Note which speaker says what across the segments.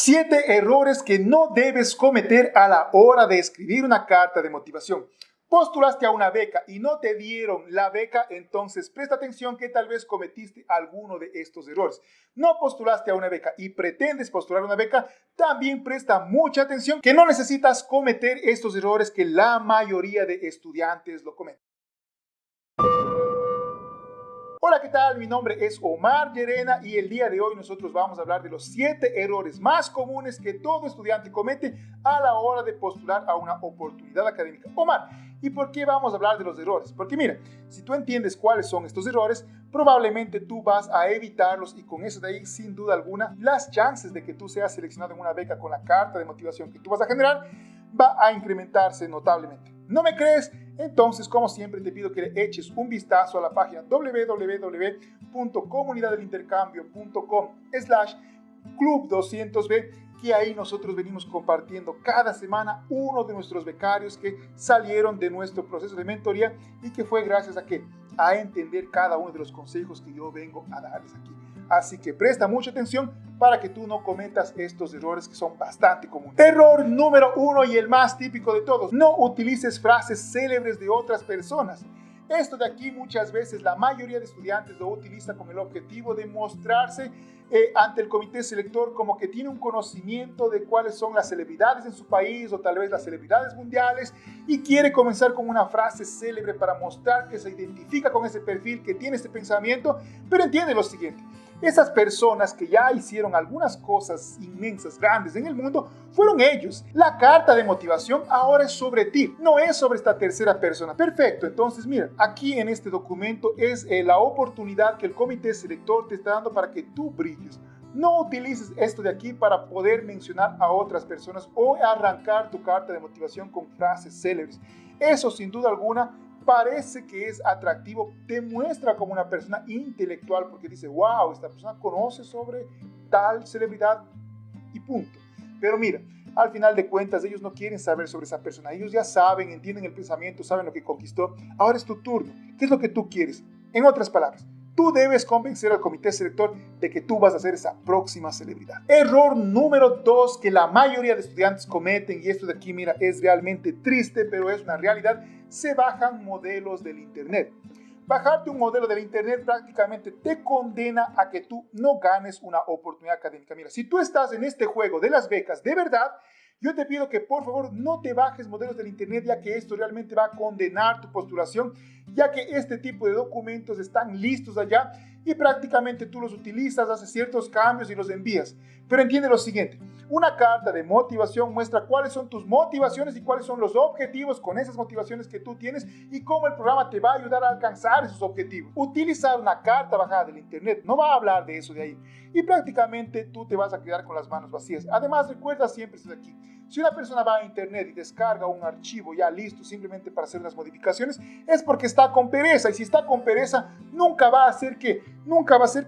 Speaker 1: 7 errores que no debes cometer a la hora de escribir una carta de motivación. Postulaste a una beca y no te dieron la beca, entonces presta atención que tal vez cometiste alguno de estos errores. No postulaste a una beca y pretendes postular una beca, también presta mucha atención que no necesitas cometer estos errores que la mayoría de estudiantes lo cometen. Hola, ¿qué tal? Mi nombre es Omar Llerena y el día de hoy nosotros vamos a hablar de los 7 errores más comunes que todo estudiante comete a la hora de postular a una oportunidad académica. Omar, ¿y por qué vamos a hablar de los errores? Porque mira, si tú entiendes cuáles son estos errores, probablemente tú vas a evitarlos y con eso de ahí, sin duda alguna, las chances de que tú seas seleccionado en una beca con la carta de motivación que tú vas a generar va a incrementarse notablemente. ¿No me crees? Entonces, como siempre, te pido que le eches un vistazo a la página www.comunidaddelintercambio.com/club200b, que ahí nosotros venimos compartiendo cada semana uno de nuestros becarios que salieron de nuestro proceso de mentoría y que fue gracias a entender cada uno de los consejos que yo vengo a darles aquí. Así que presta mucha atención para que tú no cometas estos errores que son bastante comunes. Error número 1 y el más típico de todos: no utilices frases célebres de otras personas. Esto de aquí muchas veces la mayoría de estudiantes lo utiliza con el objetivo de mostrarse ante el comité selector como que tiene un conocimiento de cuáles son las celebridades en su país o tal vez las celebridades mundiales y quiere comenzar con una frase célebre para mostrar que se identifica con ese perfil, que tiene este pensamiento, pero entiende lo siguiente: esas personas que ya hicieron algunas cosas inmensas, grandes en el mundo, fueron ellos. La carta de motivación ahora es sobre ti, no es sobre esta tercera persona. Perfecto, entonces mira, aquí en este documento es la oportunidad que el comité selector te está dando para que tú brilles. No utilices esto de aquí para poder mencionar a otras personas o arrancar tu carta de motivación con frases célebres. Eso sin duda alguna parece que es atractivo, te muestra como una persona intelectual porque dice, wow, esta persona conoce sobre tal celebridad y punto. Pero mira, al final de cuentas ellos no quieren saber sobre esa persona, ellos ya saben, entienden el pensamiento, saben lo que conquistó. Ahora es tu turno. ¿Qué es lo que tú quieres? En otras palabras, tú debes convencer al comité selector de que tú vas a ser esa próxima celebridad. Error número 2 que la mayoría de estudiantes cometen, y esto de aquí, mira, es realmente triste, pero es una realidad: se bajan modelos del internet. Bajarte un modelo del internet prácticamente te condena a que tú no ganes una oportunidad académica. Mira, si tú estás en este juego de las becas de verdad, yo te pido que por favor no te bajes modelos del internet, ya que esto realmente va a condenar tu postulación, ya que este tipo de documentos están listos allá y prácticamente tú los utilizas, haces ciertos cambios y los envías. Pero entiende lo siguiente: una carta de motivación muestra cuáles son tus motivaciones y cuáles son los objetivos con esas motivaciones que tú tienes y cómo el programa te va a ayudar a alcanzar esos objetivos. Utilizar una carta bajada del internet no va a hablar de eso de ahí y prácticamente tú te vas a quedar con las manos vacías. Además, recuerda siempre esto de aquí: si una persona va a internet y descarga un archivo ya listo simplemente para hacer unas modificaciones, es porque está con pereza, y si está con pereza nunca va a hacer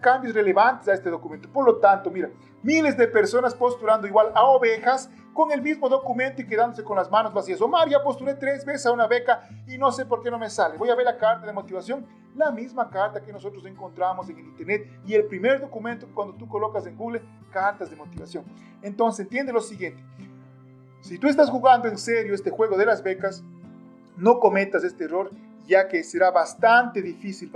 Speaker 1: cambios relevantes a este documento. Por lo tanto, mira, miles de personas postulando igual a ovejas con el mismo documento y quedándose con las manos vacías. Omar, ya postulé 3 veces a una beca y no sé por qué no me sale. Voy a ver la carta de motivación, la misma carta que nosotros encontramos en el internet y el primer documento cuando tú colocas en Google cartas de motivación. Entonces entiende lo siguiente: si tú estás jugando en serio este juego de las becas, no cometas este error, ya que será bastante difícil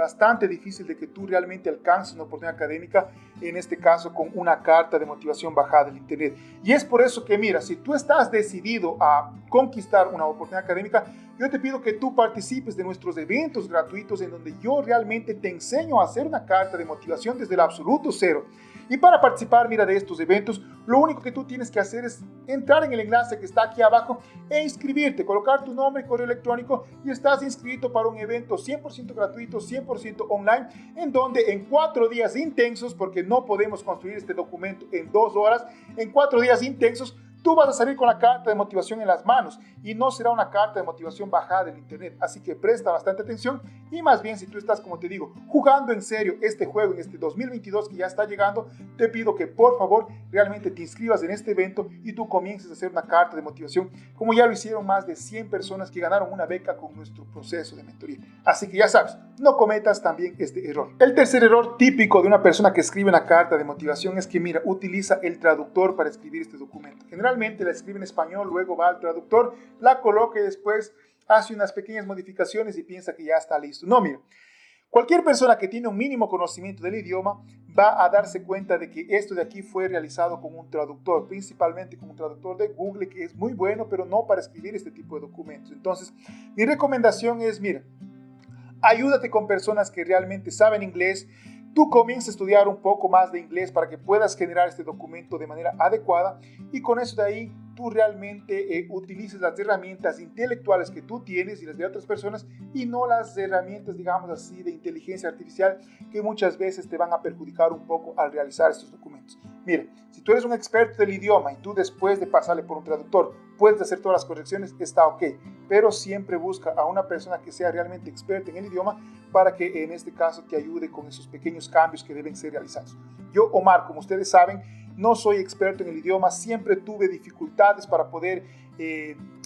Speaker 1: de que tú realmente alcances una oportunidad académica, en este caso con una carta de motivación bajada del internet. Y es por eso que mira, si tú estás decidido a conquistar una oportunidad académica, yo te pido que tú participes de nuestros eventos gratuitos en donde yo realmente te enseño a hacer una carta de motivación desde el absoluto cero. Y para participar, mira, de estos eventos, lo único que tú tienes que hacer es entrar en el enlace que está aquí abajo e inscribirte, colocar tu nombre y correo electrónico y estás inscrito para un evento 100% gratuito, 100% online, en donde en 4 días intensos, porque no podemos construir este documento en 2 horas, en 4 días intensos tú vas a salir con la carta de motivación en las manos y no será una carta de motivación bajada del internet. Así que presta bastante atención y más bien si tú estás, como te digo, jugando en serio este juego en este 2022 que ya está llegando, te pido que por favor realmente te inscribas en este evento y tú comiences a hacer una carta de motivación como ya lo hicieron más de 100 personas que ganaron una beca con nuestro proceso de mentoría. Así que ya sabes, no cometas también este error. El tercer error típico de una persona que escribe una carta de motivación es que, mira, utiliza el traductor para escribir este documento. Generalmente la escribe en español, luego va al traductor, la coloca y después hace unas pequeñas modificaciones y piensa que ya está listo. No, mira, cualquier persona que tiene un mínimo conocimiento del idioma va a darse cuenta de que esto de aquí fue realizado con un traductor, principalmente con un traductor de Google, que es muy bueno, pero no para escribir este tipo de documentos. Entonces, mi recomendación es, mira, ayúdate con personas que realmente saben inglés. Tú comienzas a estudiar un poco más de inglés para que puedas generar este documento de manera adecuada y con eso de ahí tú realmente utilices las herramientas intelectuales que tú tienes y las de otras personas y no las herramientas, digamos así, de inteligencia artificial que muchas veces te van a perjudicar un poco al realizar estos documentos. Mira, si tú eres un experto del idioma y tú después de pasarle por un traductor puedes hacer todas las correcciones, está ok, pero siempre busca a una persona que sea realmente experta en el idioma para que en este caso te ayude con esos pequeños cambios que deben ser realizados. Yo, Omar, como ustedes saben, no soy experto en el idioma, siempre tuve dificultades para poder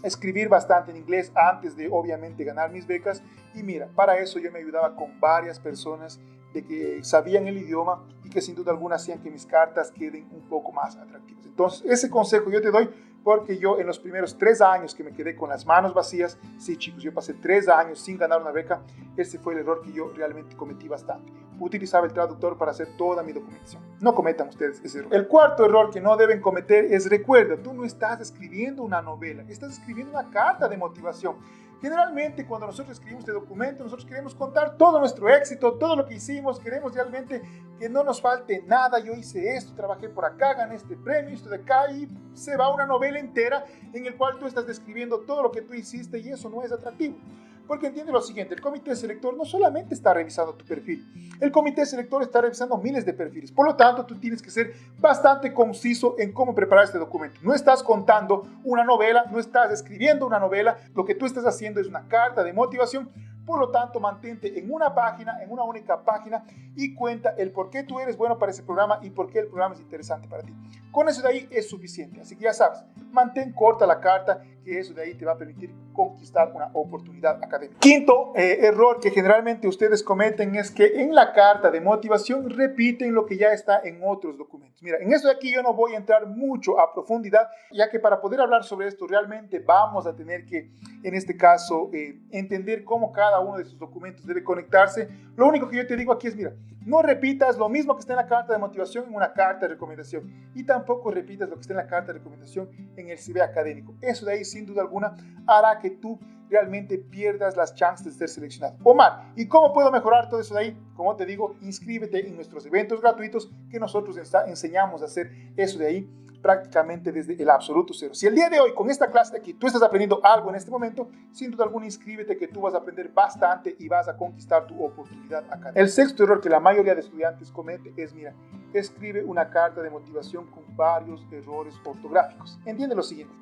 Speaker 1: escribir bastante en inglés antes de obviamente ganar mis becas y mira, para eso yo me ayudaba con varias personas de que sabían el idioma y que sin duda alguna hacían que mis cartas queden un poco más atractivas. Entonces, ese consejo yo te doy porque yo en los primeros 3 años que me quedé con las manos vacías, sí chicos, yo pasé 3 años sin ganar una beca, ese fue el error que yo realmente cometí bastante. Utilizaba el traductor para hacer toda mi documentación. No cometan ustedes ese error. El cuarto error que no deben cometer es, recuerda, tú no estás escribiendo una novela, estás escribiendo una carta de motivación. Generalmente cuando nosotros escribimos este documento, nosotros queremos contar todo nuestro éxito, todo lo que hicimos, queremos realmente que no nos falte nada. Yo hice esto, trabajé por acá, gané este premio, esto de acá, y se va una novela entera en el cual tú estás describiendo todo lo que tú hiciste y eso no es atractivo. Porque entiende lo siguiente, el comité selector no solamente está revisando tu perfil, el comité selector está revisando miles de perfiles. Por lo tanto, tú tienes que ser bastante conciso en cómo preparar este documento. No estás contando una novela, no estás escribiendo una novela, lo que tú estás haciendo es una carta de motivación. Por lo tanto, mantente en una página, en una única página y cuenta el por qué tú eres bueno para ese programa y por qué el programa es interesante para ti. Con eso de ahí es suficiente. Así que ya sabes, mantén corta la carta, que eso de ahí te va a permitir conquistar una oportunidad académica. Quinto error que generalmente ustedes cometen es que en la carta de motivación repiten lo que ya está en otros documentos. Mira, en esto de aquí yo no voy a entrar mucho a profundidad, ya que para poder hablar sobre esto realmente vamos a tener que, en este caso, entender cómo cada uno de sus documentos debe conectarse. Lo único que yo te digo aquí es, mira, no repitas lo mismo que está en la carta de motivación en una carta de recomendación y tampoco repitas lo que está en la carta de recomendación en el CV académico. Eso de ahí, sin duda alguna, hará que tú realmente pierdas las chances de ser seleccionado. Omar, ¿y cómo puedo mejorar todo eso de ahí? Como te digo, inscríbete en nuestros eventos gratuitos que nosotros enseñamos a hacer eso de ahí prácticamente desde el absoluto cero. Si el día de hoy con esta clase de aquí tú estás aprendiendo algo en este momento, sin duda alguna inscríbete que tú vas a aprender bastante y vas a conquistar tu oportunidad académica. El sexto error que la mayoría de estudiantes comete es, mira, escribe una carta de motivación con varios errores ortográficos. Entiende lo siguiente.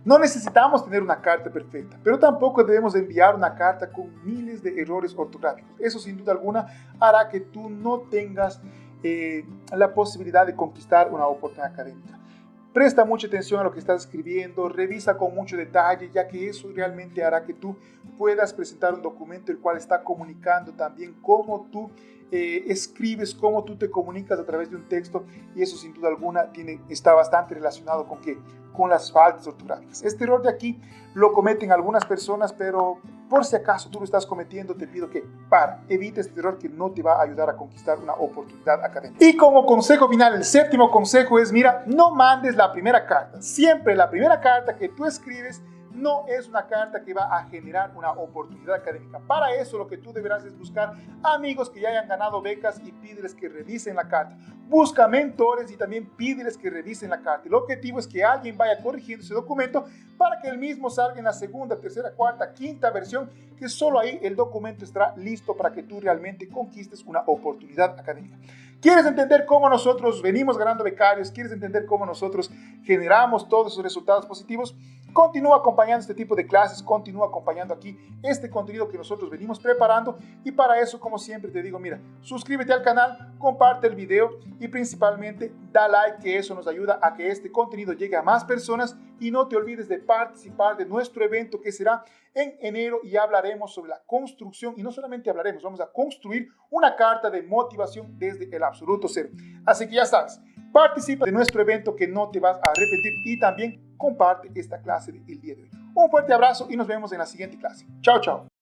Speaker 1: No necesitamos tener una carta perfecta, pero tampoco debemos enviar una carta con miles de errores ortográficos. Eso sin duda alguna hará que tú no tengas la posibilidad de conquistar una oportunidad académica. Presta mucha atención a lo que estás escribiendo, revisa con mucho detalle, ya que eso realmente hará que tú puedas presentar un documento el cual está comunicando también cómo tú escribes, cómo tú te comunicas a través de un texto, y eso sin duda alguna está bastante relacionado con las faltas ortográficas. Este error de aquí lo cometen algunas personas, pero por si acaso tú lo estás cometiendo, te pido que evite este error que no te va a ayudar a conquistar una oportunidad académica. Y como consejo final, el séptimo consejo es, mira, no mandes la primera carta. Siempre la primera carta que tú escribes no es una carta que va a generar una oportunidad académica. Para eso lo que tú deberás es buscar amigos que ya hayan ganado becas y pídeles que revisen la carta. Busca mentores y también pídeles que revisen la carta. El objetivo es que alguien vaya corrigiendo ese documento para que el mismo salga en la segunda, tercera, cuarta, quinta versión, que solo ahí el documento estará listo para que tú realmente conquistes una oportunidad académica. ¿Quieres entender cómo nosotros venimos ganando becarios? ¿Quieres entender cómo nosotros generamos todos esos resultados positivos? Continúa acompañando este tipo de clases, continúa acompañando aquí este contenido que nosotros venimos preparando, y para eso, como siempre te digo, mira, suscríbete al canal, comparte el video y principalmente da like, que eso nos ayuda a que este contenido llegue a más personas, y no te olvides de participar de nuestro evento que será en enero, y hablaremos sobre la construcción, y no solamente hablaremos, vamos a construir una carta de motivación desde el absoluto cero. Así que ya sabes, participa de nuestro evento que no te vas a arrepentir, y también comparte esta clase del día de hoy. Un fuerte abrazo y nos vemos en la siguiente clase. Chao, chao.